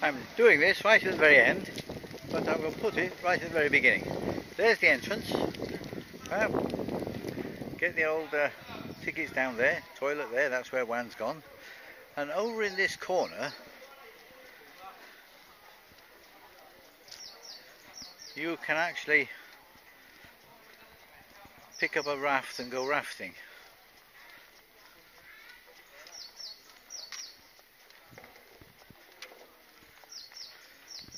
I'm doing this right at the very end, but I'm going to put it right at the very beginning. There's the entrance. Get the old tickets down there, toilet there, that's where Wan's gone. And over in this corner, you can actually pick up a raft and go rafting.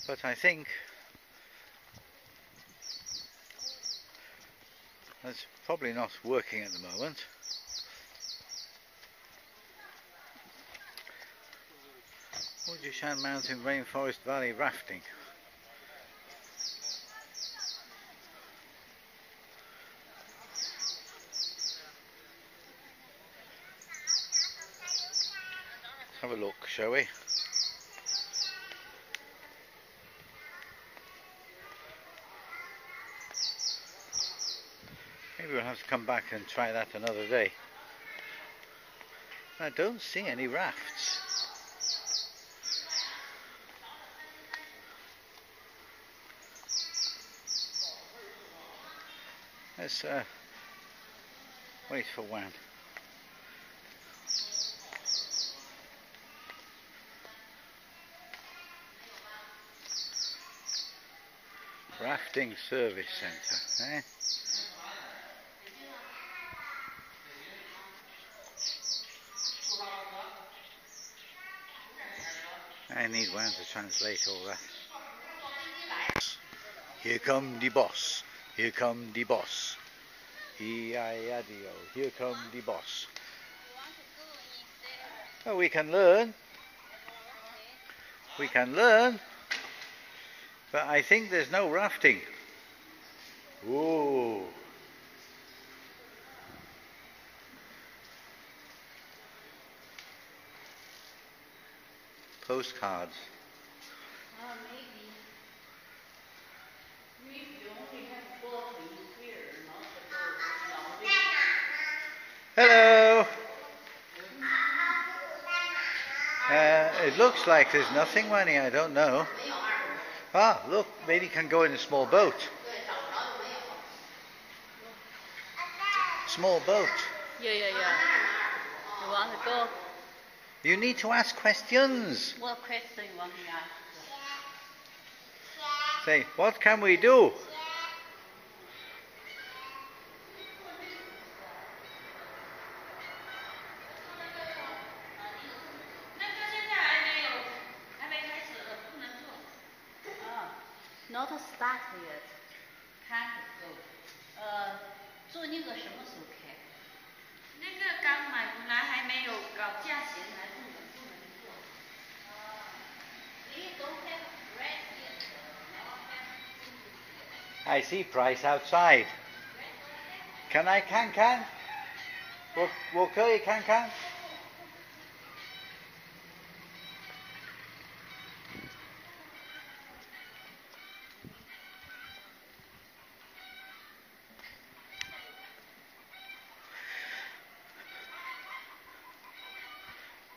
But I think that's probably not working at the moment. Wuzhishan Mountain Rainforest Valley rafting. Have a look, shall we? Maybe we'll have to come back and try that another day. I don't see any rafts. Let's wait for Wan. Rafting Service Centre, eh? I need Wan to translate all that. Here come the boss. Here come the boss. E-I-A-D-O. Here come the boss. Oh, we can learn. We can learn. But I think there's no rafting. Ooh. Postcards. Hello. It looks like there's nothing, Wanny. I don't know. Ah, look, maybe you can go in a small boat. Small boat. Yeah. You want to go? You need to ask questions. What question you want to ask? Say, what can we do? Not start yet. Can't go. 做那个什么时候开？那个刚买回来还没有搞价钱，还不能做。They don't have price yet. I see price outside. Can I can? Wo可以can?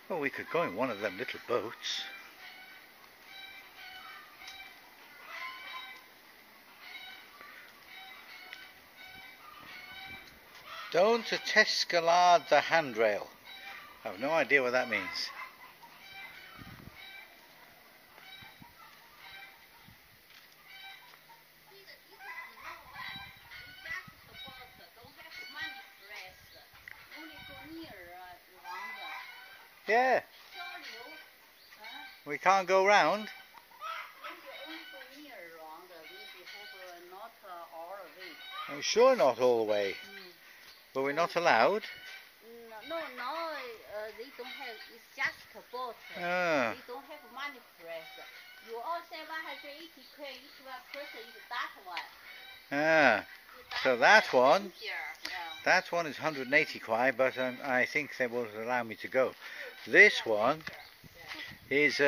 Well, we could go in one of them little boats. Don't escalade the handrail. I have no idea what that means. Yeah. We can't go round. I'm sure not all the way. But we're not allowed. No, they don't have, it's just a boat. Ah. They don't have money press. You all say 180 块, each one person is that one. Ah. So that one is 180 kwai, but I think they will allow me to go. This one is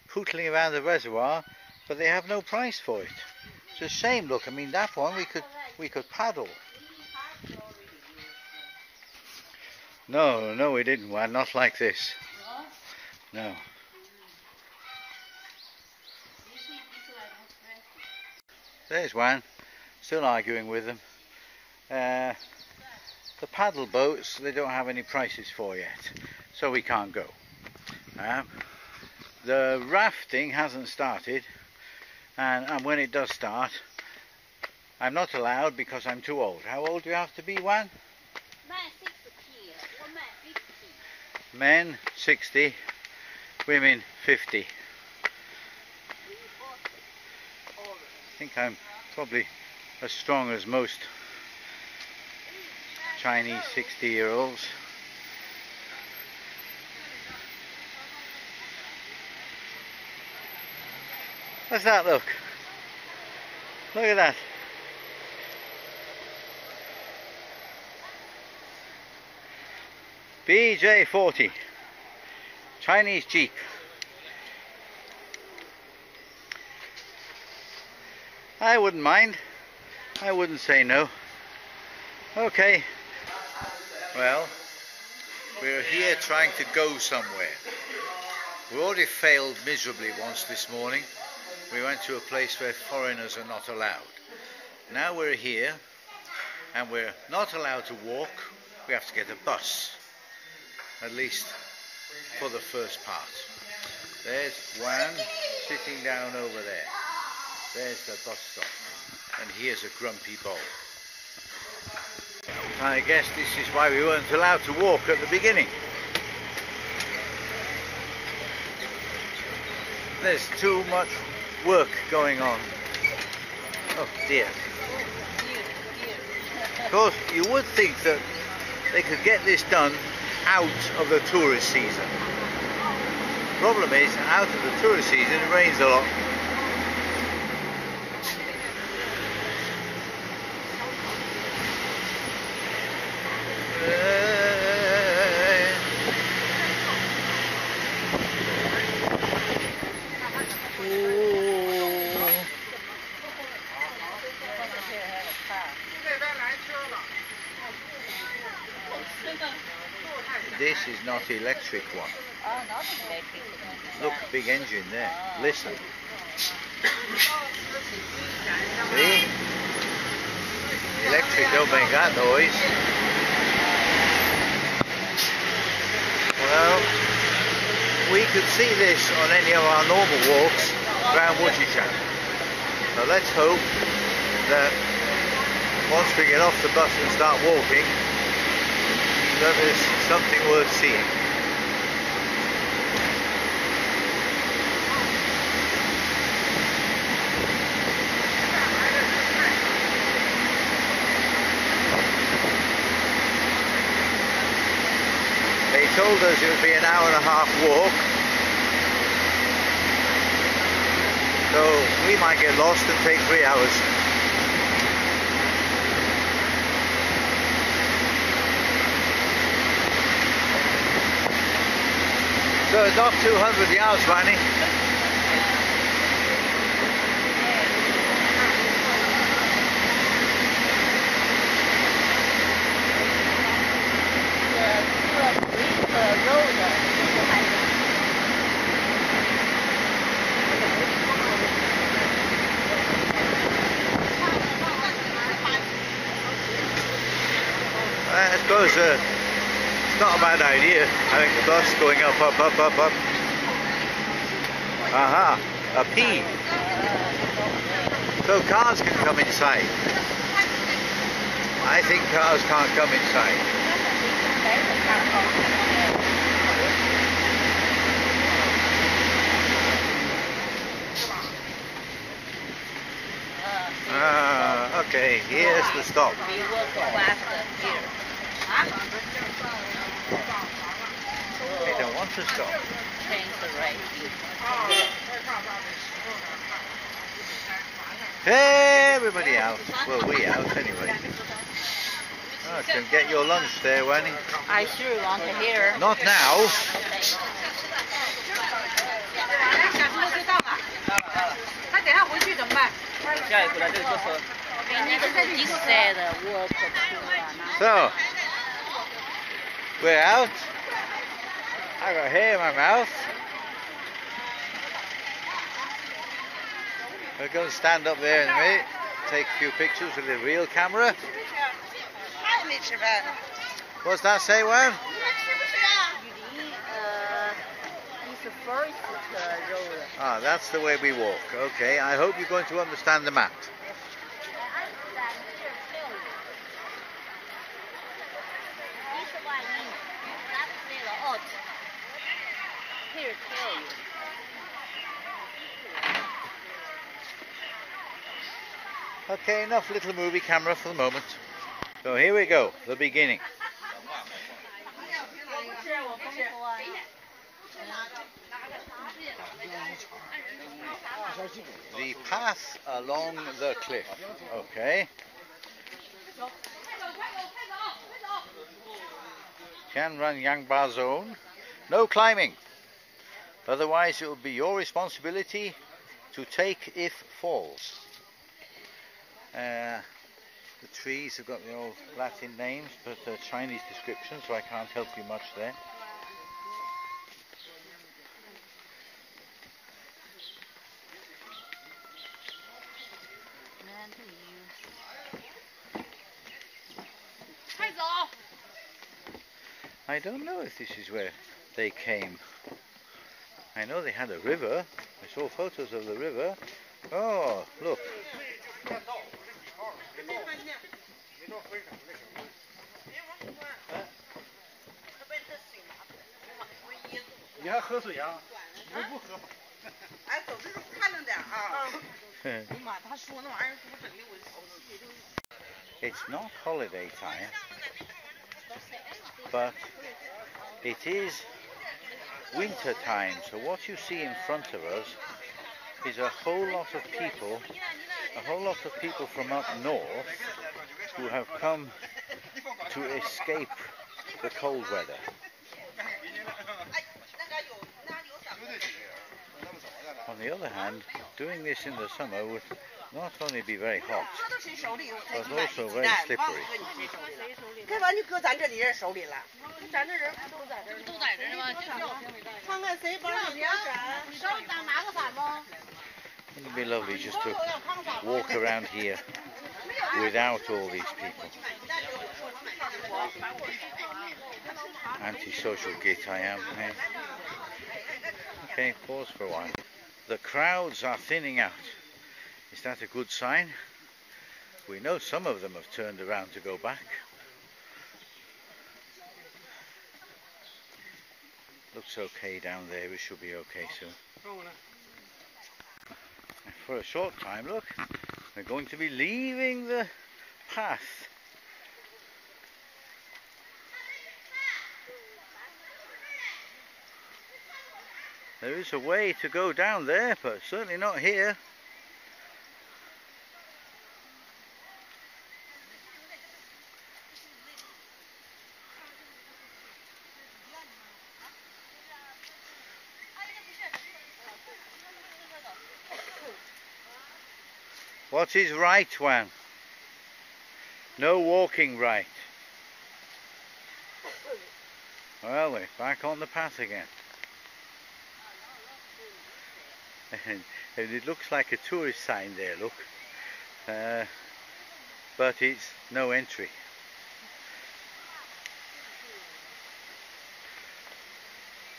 pootling around the reservoir, but they have no price for it. It's a shame. Look, I mean that one we could paddle. No, we didn't. Well, not like this. No. There's one, still arguing with them. The paddle boats, they don't have any prices for yet, so we can't go. The rafting hasn't started, and when it does start, I'm not allowed because I'm too old. How old do you have to be, Wan? Men 60, women 50. I think I'm probably as strong as most Chinese 60-year-olds. What's that look? Look at that. BJ40 Chinese Jeep. I wouldn't mind. I wouldn't say no. Okay. Well, we're here trying to go somewhere. We already failed miserably once this morning. We went to a place where foreigners are not allowed. Now we're here and we're not allowed to walk. We have to get a bus, at least for the first part. There's one sitting down over there. There's the bus stop, and here's a grumpy bull. I guess this is why we weren't allowed to walk at the beginning. There's too much work going on. Oh dear. Of course, you would think that they could get this done out of the tourist season. Problem is, out of the tourist season it rains a lot. This is not electric one. Oh, not electric. Look, big engine there. Listen. See? Electric don't make that noise. Well, we could see this on any of our normal walks around Wuzhishan. So let's hope that once we get off the bus and start walking, that is something worth seeing. They told us it would be an hour and a half walk, so we might get lost and take 3 hours. So it's not 200 yards, Ronnie. I suppose it's not a bad idea having the bus going up. Aha, a P. So cars can come inside. I think cars can't come inside. Okay, here's the stop. They don't want to stop. Hey, everybody out. Well, we out anyway. Oh, can get your lunch there, Wanny. I sure want to hear. Not now. So, we're out. I got hair in my mouth. We're going to stand up there in a minute. take a few pictures with a real camera. What's that say, Wan? Ah, that's the way we walk. Okay, I hope you're going to understand the map. Okay, enough little movie camera for the moment. So here we go, the beginning. The path along the cliff. Okay. Can run Yangba zone. No climbing. Otherwise it will be your responsibility to take if falls. The trees have got the old Latin names, but Chinese descriptions, so I can't help you much there. I don't know if this is where they came. I know they had a river. I saw photos of the river. Oh, look. It's not holiday time, but it is winter time, so what you see in front of us is a whole lot of people from up north who have come to escape the cold weather. On the other hand, doing this in the summer would not only be very hot, but also very slippery. Wouldn't it be lovely just to walk around here without all these people? Antisocial git I am. Eh? Okay, pause for a while. The crowds are thinning out. Is that a good sign? We know some of them have turned around to go back. Looks okay down there, we should be okay soon. For a short time, look, we're going to be leaving the path. There is a way to go down there, but certainly not here. What is right, Wan? No walking right. Well, we're back on the path again. And it looks like a tourist sign there, look. But it's no entry.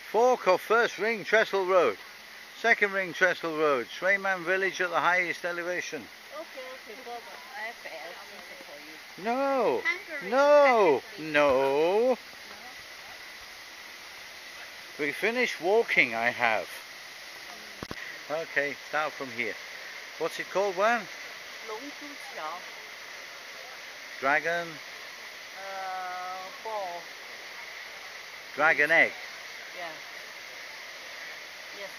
Fork of first ring Trestle Road. Second ring Trestle Road. Hainan village at the highest elevation. No, no, no. We finished walking, I have. Okay, start from here. What's it called, Wan? Dragon? Ball. Dragon egg? Yeah. Yes,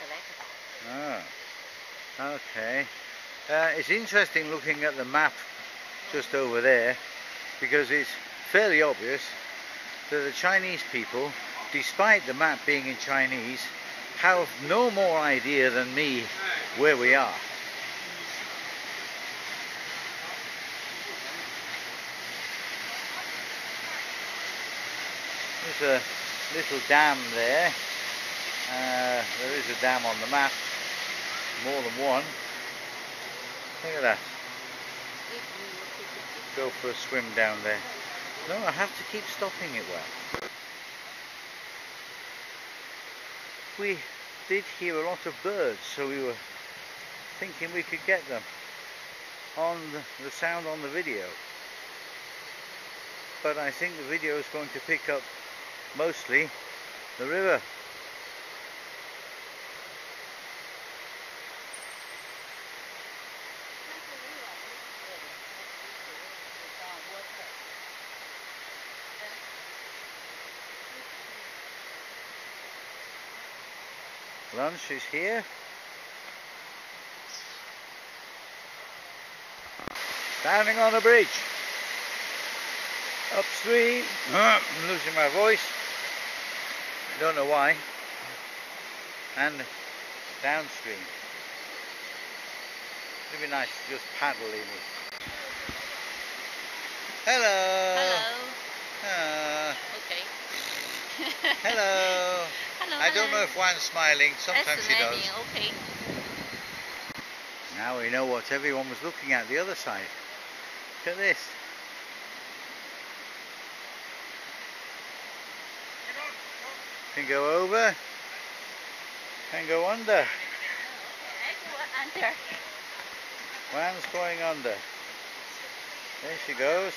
Ah, okay. It's interesting looking at the map just over there, because it's fairly obvious that the Chinese people, despite the map being in Chinese, have no more idea than me where we are. There's a little dam there. There is a dam on the map, more than one. Look at that. go for a swim down there. No, I have to keep stopping it well. We did hear a lot of birds, so we were thinking we could get them on the sound on the video. But I think the video is going to pick up mostly the river. Lunch is here. Standing on a bridge. Upstream. I'm losing my voice. Don't know why. And downstream. It'd be nice to just paddle in it. Hello. Hello. Okay. Hello. Hello. I don't know if Juan's smiling. Sometimes he does. Okay. Now we know what everyone was looking at the other side. Look at this. Can go over. Can go under. Under. Juan's going under. There she goes.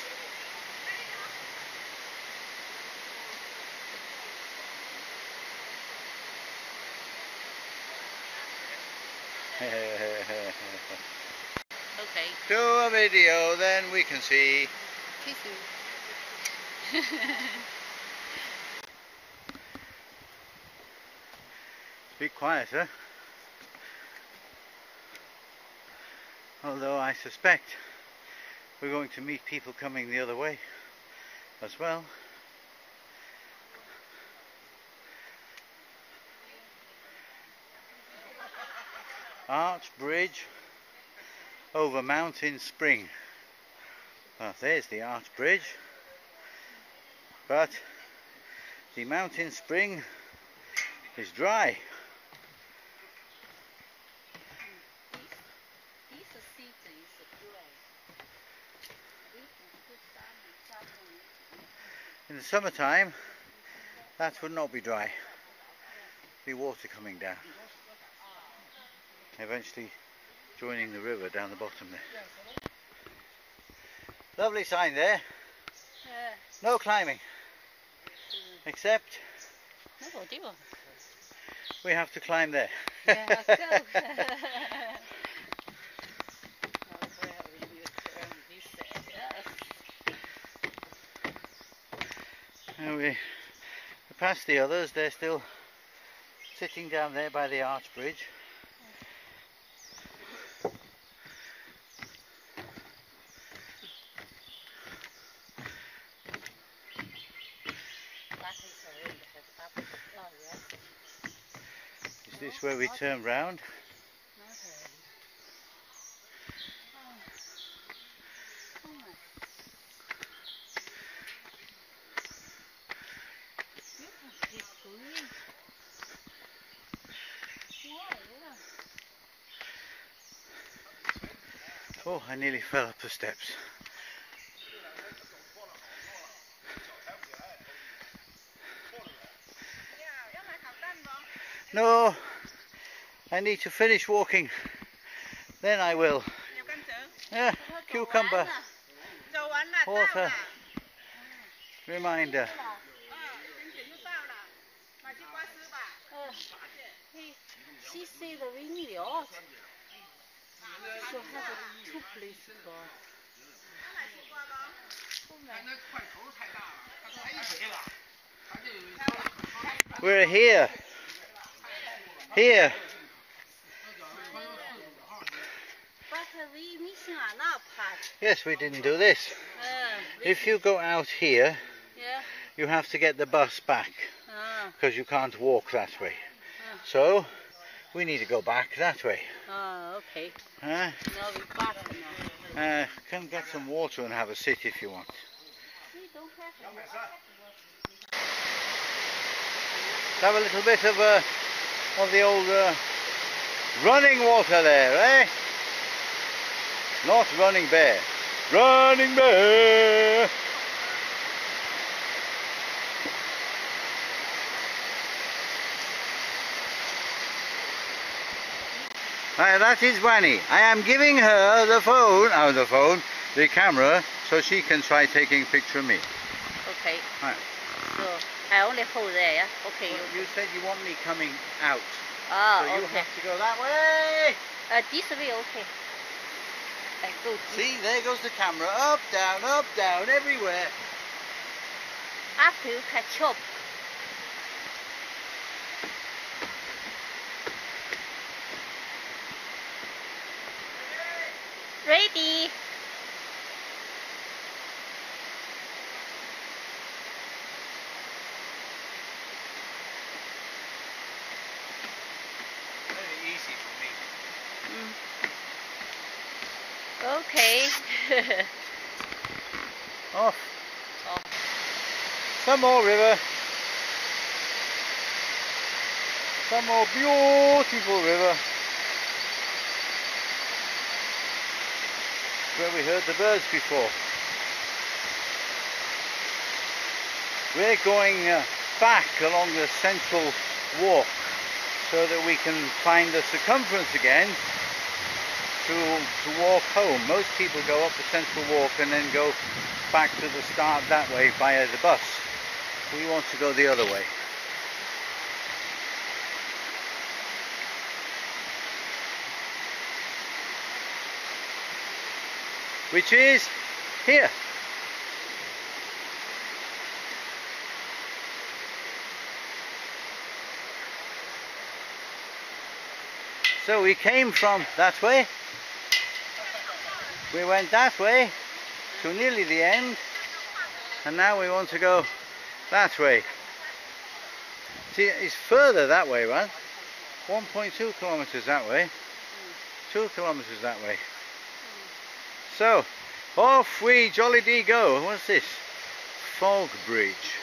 Okay. Do a video, then we can see. It's a bit quieter. Although I suspect we're going to meet people coming the other way as well. Arch bridge over Mountain Spring. Well, there's the arch bridge, but the Mountain Spring is dry. In the summertime, that would not be dry. Be water coming down. Eventually joining the river down the bottom there. Lovely sign there. No climbing. Except we have to climb there. And we past the others, they're still sitting down there by the arch bridge. Is this where we turn round? Oh, I nearly fell up the steps. No, I need to finish walking, then I will. Yeah, cucumber, water, reminder. She said the windmill. So have two places. We're here. Here. But we missing another part. Yes, we didn't do this. If you go out here, you have to get the bus back because you can't walk that way. So we need to go back that way. Okay. Huh? Now we back now. Come get some water and have a sit if you want. We don't have Have a little bit of the old running water there, eh? Not running bear. Running bear! That is Wanny. I am giving her the the camera, so she can try taking a picture of me. Okay. Right. So I only hold there, yeah? Okay. Well, you said you want me coming out. Ah, so you okay. have to go that way. This way, okay. I go this. See, there goes the camera. Up, down, everywhere. After you catch up. Ready? Very easy for me. Okay. Off. Off. Some more river. Some more beautiful river. Where we heard the birds before. We're going back along the central walk so that we can find the circumference again to walk home. Most people go up the central walk and then go back to the start that way via the bus. We want to go the other way. Which is here. So we came from that way, we went that way to nearly the end, and now we want to go that way. See, it's further that way, right? 1.2 kilometers that way, 2 kilometers that way. So, off we jolly go. What's this? Fog bridge.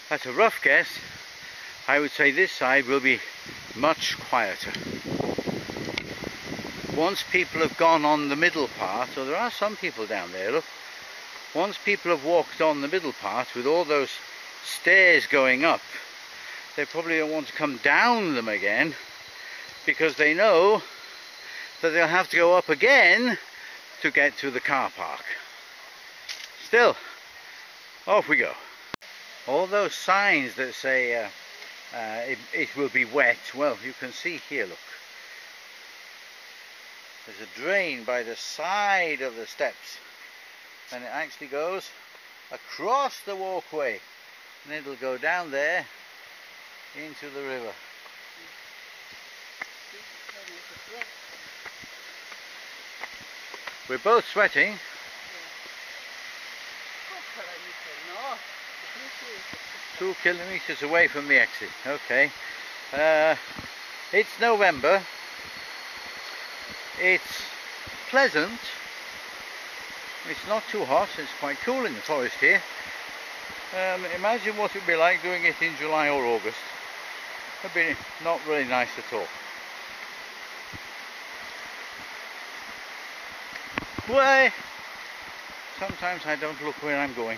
That's a rough guess. I would say this side will be much quieter. Once people have gone on the middle part, so there are some people down there, look. Once people have walked on the middle part with all those stairs going up, they probably don't want to come down them again because they know that they'll have to go up again to get to the car park. Still, off we go. All those signs that say it will be wet, well, you can see here, look. There's a drain by the side of the steps, and it actually goes across the walkway, and it'll go down there into the river. We're both sweating. 2 kilometers away from the exit. Okay. It's November. It's pleasant. It's not too hot. It's quite cool in the forest here. Imagine what it would be like doing it in July or August. It would be not really nice at all. Why? Sometimes I don't look where I'm going.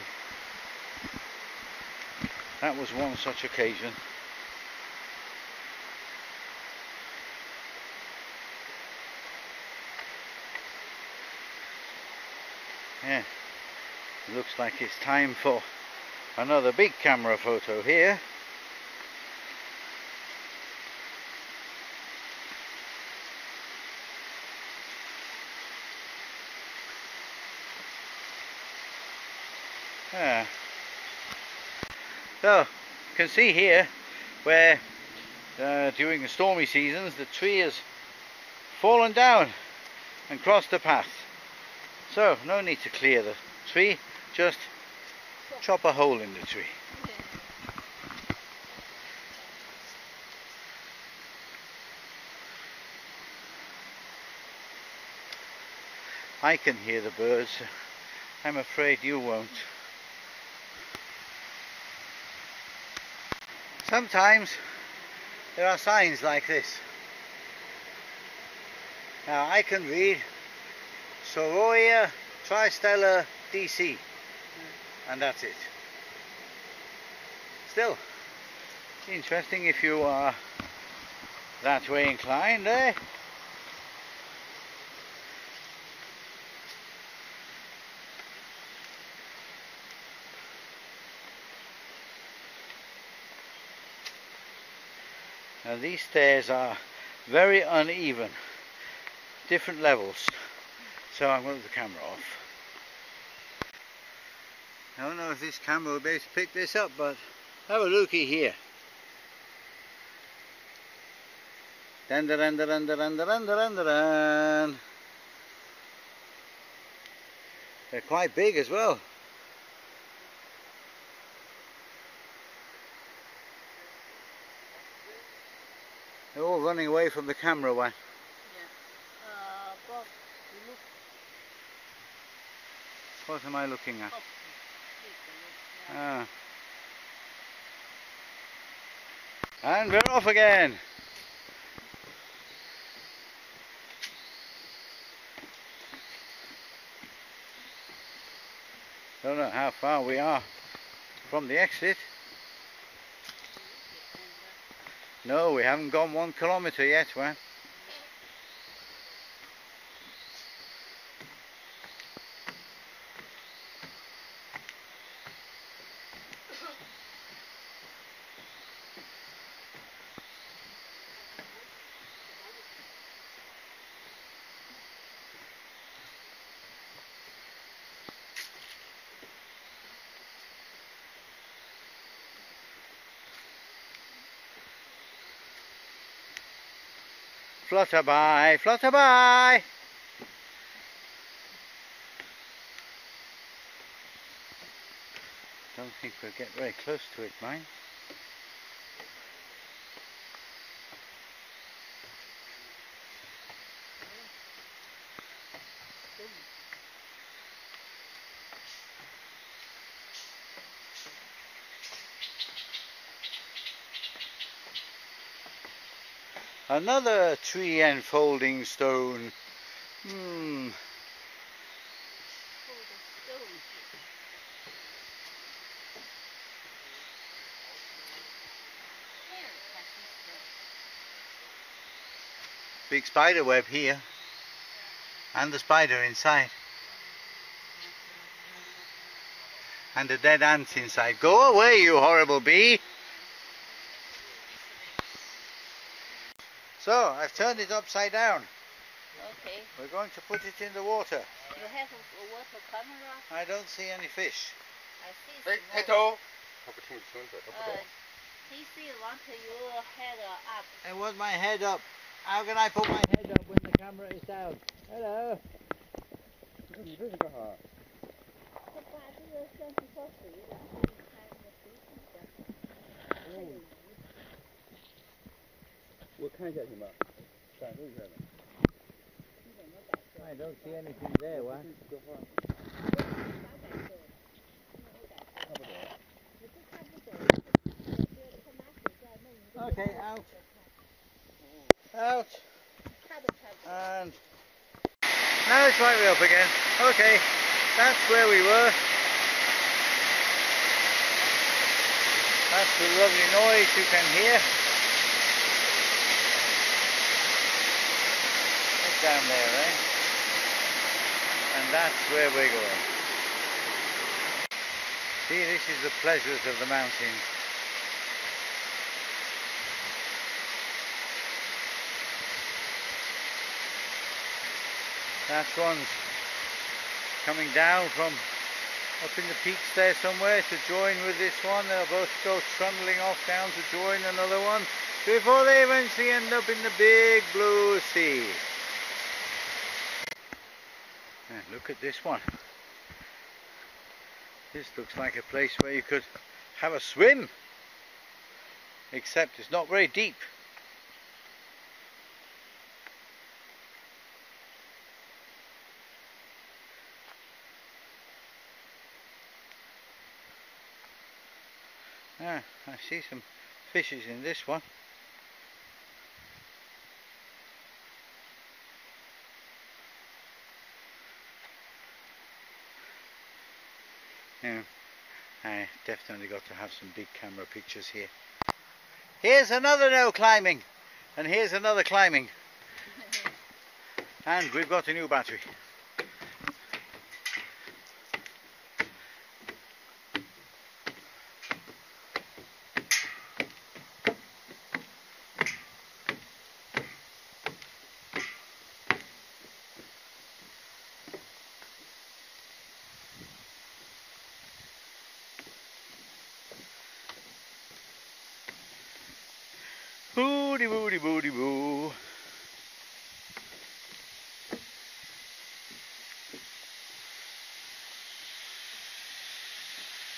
That was one such occasion. Yeah, it looks like it's time for another big camera photo here. Yeah. So, you can see here where during the stormy seasons the tree has fallen down and crossed the path. So, no need to clear the tree, just chop a hole in the tree. I can hear the birds. I'm afraid you won't. Sometimes there are signs like this. Now I can read Soroya Tristellar DC, and that's it. Still interesting if you are that way inclined, eh? Now these stairs are very uneven, different levels, so I'm going to put the camera off. I don't know if this camera will be able to pick this up, but have a looky here. Dun dun dun dun dun dun dun dun dun dun. They're quite big as well. They're all running away from the camera one. Yeah. Bob, you look. What am I looking at? Bob, yeah. Ah. And we're off again. Don't know how far we are from the exit. No, we haven't gone 1 kilometre yet, man. Flutter by, flutter by. Don't think we'll get very close to it, mind. Another tree enfolding stone. Big spider web here. And the spider inside. And a dead ant inside. Go away, you horrible bee! So, I've turned it upside down. Okay. We're going to put it in the water. You have a water camera? I don't see any fish. I see. 哎，抬头。他不听清楚，他不懂。He want your head up. I want my head up. How can I put my head up when the camera is down? Hello. 你这是干啥？他把这个像是烧水的，你看那个水底下，还有鱼。我看一下行吧，感受一下子。I don't see anything there, what? 看不懂。 Okay, out. Out. And now it's right way up again. Okay, that's where we were. That's the lovely noise you can hear. It's down there, eh? And that's where we're going. See, this is the pleasures of the mountains. That one's coming down from up in the peaks there somewhere to join with this one. They'll both go trundling off down to join another one before they eventually end up in the big blue sea. And look at this one. This looks like a place where you could have a swim, except it's not very deep. I see some fishes in this one. Yeah, I definitely got to have some big camera pictures here. Here's another no climbing, and here's another climbing. And we've got a new battery. Booty booty booty boo.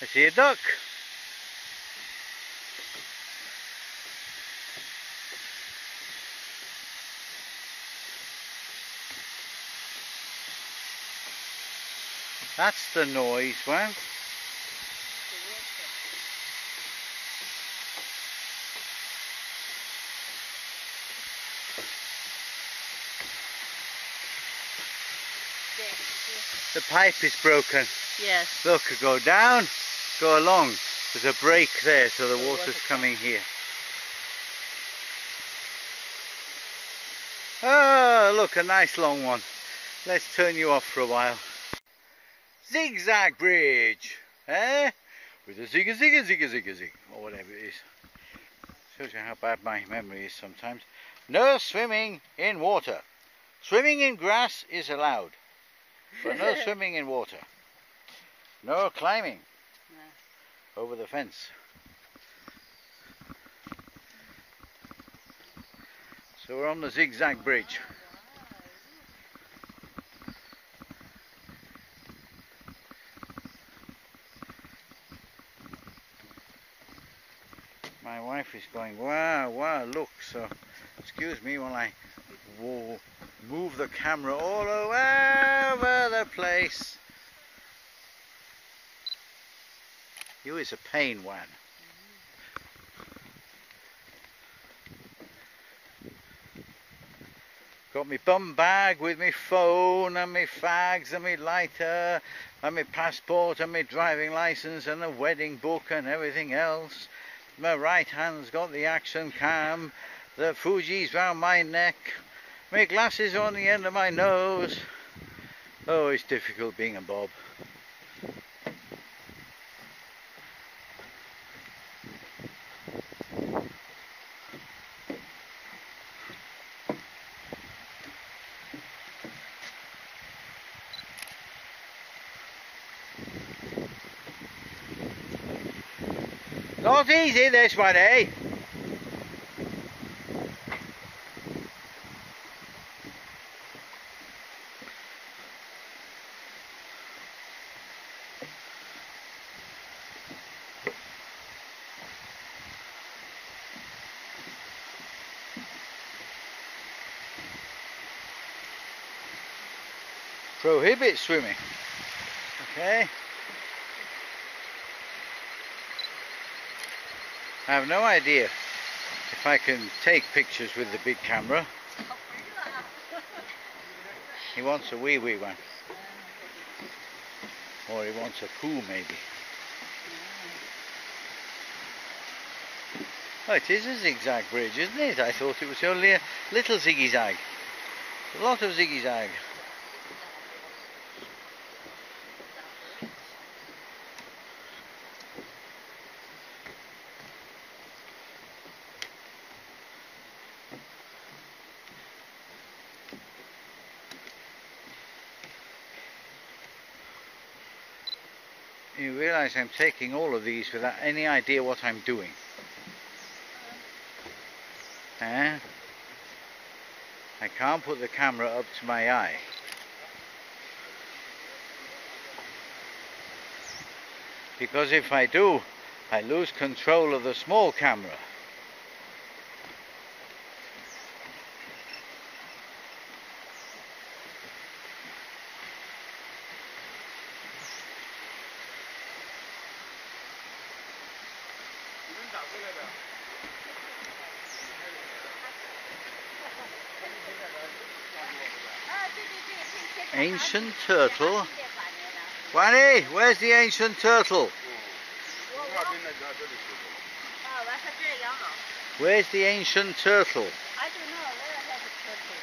I see a duck. That's the noise one. The pipe is broken. Yes. Look, go down, go along. There's a break there, so the water's coming here. Oh, look, a nice long one. Let's turn you off for a while. Zigzag bridge, eh? With a zig, or whatever it is. Shows you how bad my memory is sometimes. No swimming in water. Swimming in grass is allowed, but no swimming in water. No climbing over the fence. So we're on the zigzag bridge. My wife is going, wow, wow, look, so excuse me while I move the camera all over the place. You is a pain, Wan. Got me bum bag with me phone and me fags and me lighter and me passport and me driving license and a wedding book and everything else. My right hand's got the action cam, the Fuji's round my neck, my glasses on the end of my nose. Oh, it's difficult being a Bob. Not easy this one, eh? Prohibit swimming. Okay. I have no idea if I can take pictures with the big camera. He wants a wee one. Or he wants a poo maybe. Oh, it is a zigzag bridge, isn't it? I thought it was only a little ziggy-zag. A lot of ziggy-zag. You realise I'm taking all of these without any idea what I'm doing. I can't put the camera up to my eye. Because if I do, I lose control of the small camera. Ancient turtle. Granny, where's the ancient turtle? Where's the ancient turtle? I don't know where I have a turtle.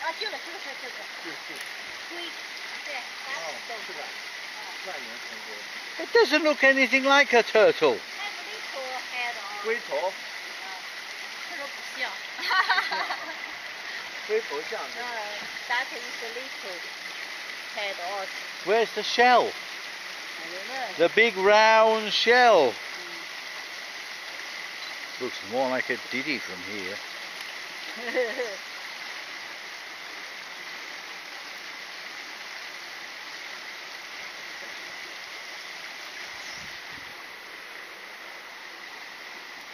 啊，这个。It doesn't look anything like a turtle. Have a little head on. 龟头，这个不像。龟头像是。that is a little head on. Where's the shell? I don't know. The big round shell. Looks more like a diddy from here.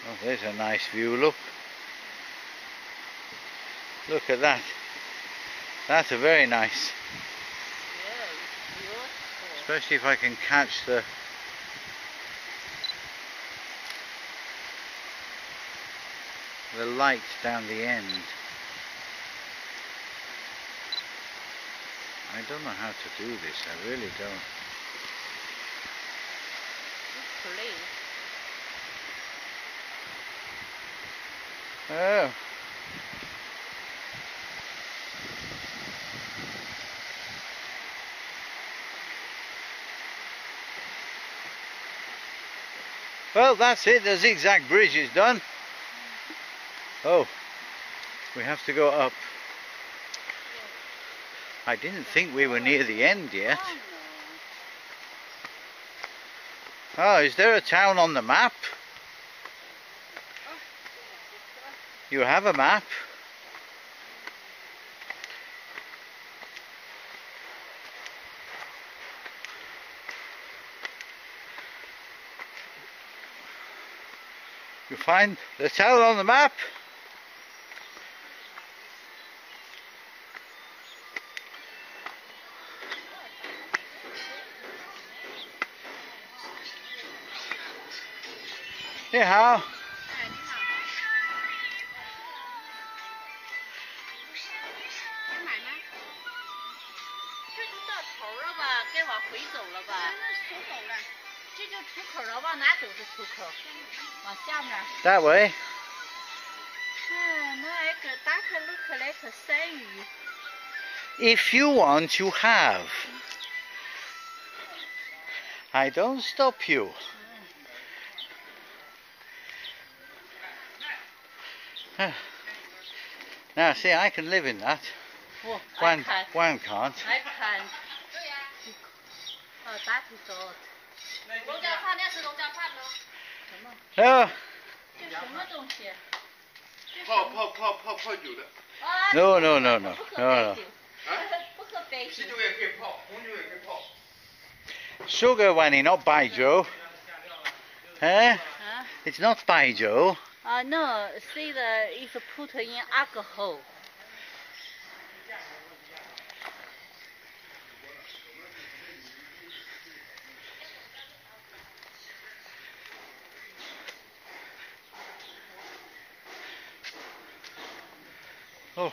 Oh, there's a nice view, look. Look at that. That's a very nice. Yeah, it's beautiful. Especially if I can catch the light down the end. I don't know how to do this, I really don't. It's clean. Oh. Well, that's it, the zigzag bridge is done. Oh, we have to go up. I didn't think we were near the end yet. Oh, is there a town on the map? You have a map? You find the town on the map? Yeah. 回走了吧？出口了，这就出口了，往哪走是出口？往下面。That way. 那个打开 look like 山鱼。If you want, you have. I don't stop you. Now, see, I can live in that. Oh, One I can't. I can't. Oh, that is odd. 龙江饭，那是龙江饭吗？什么？ No. 这什么东西？泡酒的。No. 不喝白酒。啤酒也可以泡，红酒也可以泡。 Sugar, Wanny, not baijiu. Eh? It's not baijiu. No, see it's put in alcohol. Oh.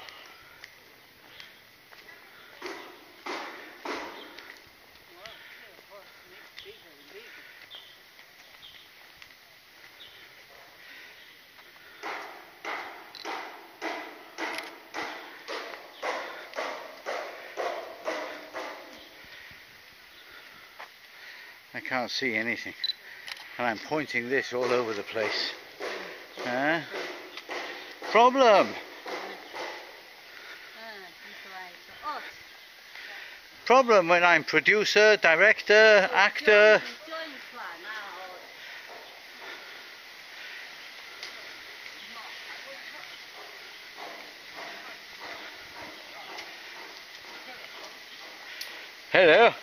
I can't see anything, and I'm pointing this all over the place. Problem. Problem when I'm producer, director, actor. Hello.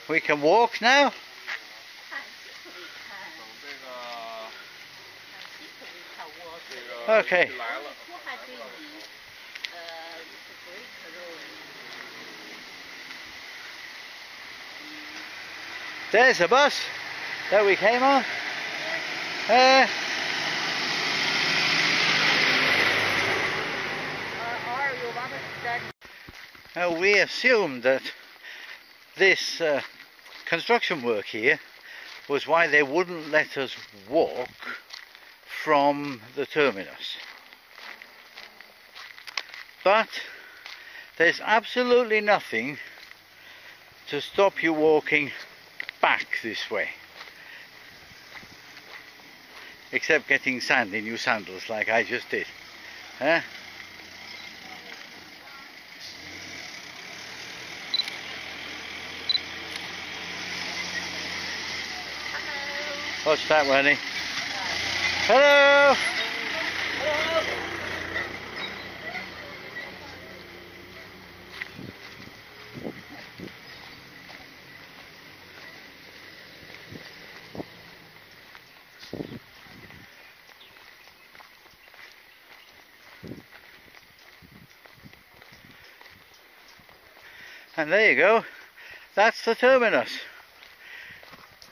We can walk now? Okay. There's the bus that we came on. Now we assumed that this construction work here was why they wouldn't let us walk from the terminus. But there's absolutely nothing to stop you walking back this way, except getting sand in your sandals like I just did. Watch that, Wendy. Hello! Hello! And there you go. That's the terminus.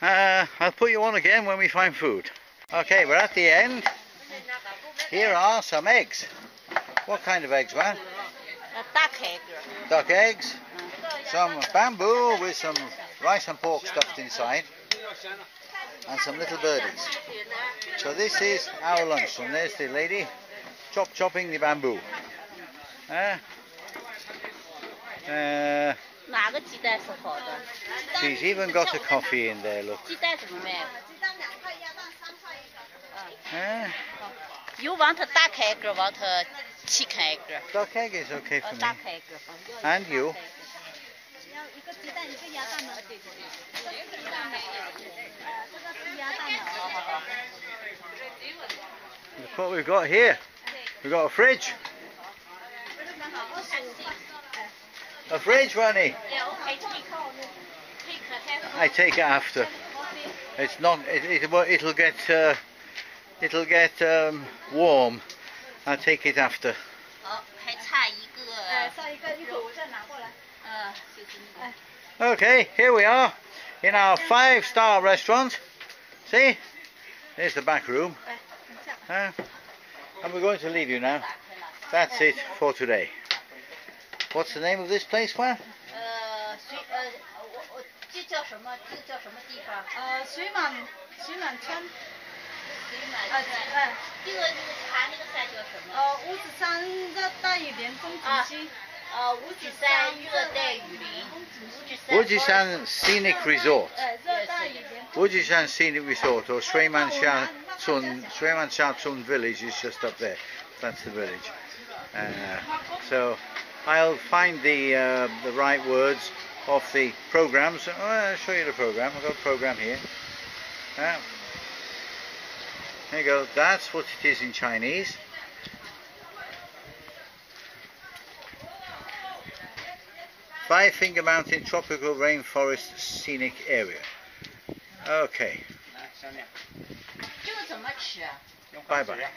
I'll put you on again when we find food. Okay, we're at the end. Here are some eggs. What kind of eggs, man? Duck egg. Duck eggs. Some bamboo with some rice and pork stuffed inside. And some little birdies. So this is our lunch. And there's the lady chopping the bamboo. She's even got a coffee in there, look. You want a duck egg or want a chicken egg? Duck egg is okay for me. And you? Look what we've got here. We've got a fridge. A fridge, Ronnie. I take it after. It's not. It'll get warm. I'll take it after. Okay, here we are in our 5-star restaurant. See, there's the back room. And we're going to leave you now. That's it for today. What's the name of this place, Juan? Wuzhishan Scenic Resort. Wuzhishan Scenic Resort, or Shui-Man-Sha Chun village is just up there. That's the village. So I'll find the right words of the programs. I'll show you the program. I've got a program here. There you go. That's what it is in Chinese. Five-Finger Mountain Tropical Rainforest Scenic Area. Okay. Bye bye.